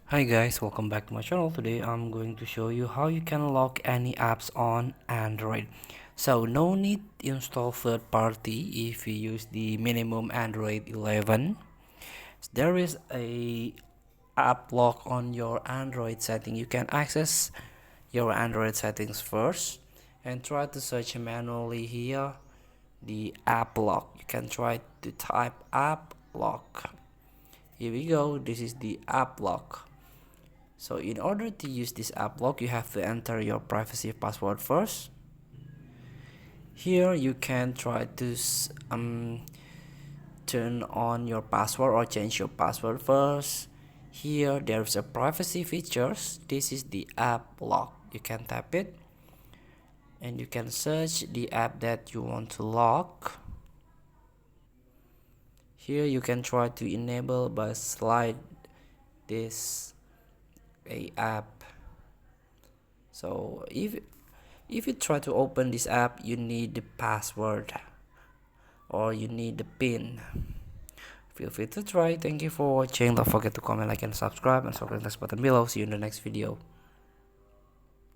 Hi guys, welcome back to my channel. Today I'm going to show you how you can lock any apps on Android. So no need to install third party if you use the minimum Android 11. There is a app lock on your Android setting. You can access your Android settings first and try to search manually here the app lock. You can try to type app lock. Here we go. This is the app lock. So in order to use this app lock, you have to enter your privacy password first. Here you can try to turn on your password or change your password first. Here there's a privacy features. This is the app lock. You can tap it and you can search the app that you want to lock. Here you can try to enable by slide this a app. So if you try to open this app, you need the password or you need the pin. Feel free to try. Thank you for watching. Don't forget to comment, like, and subscribe, and click the button below. See you in the next video.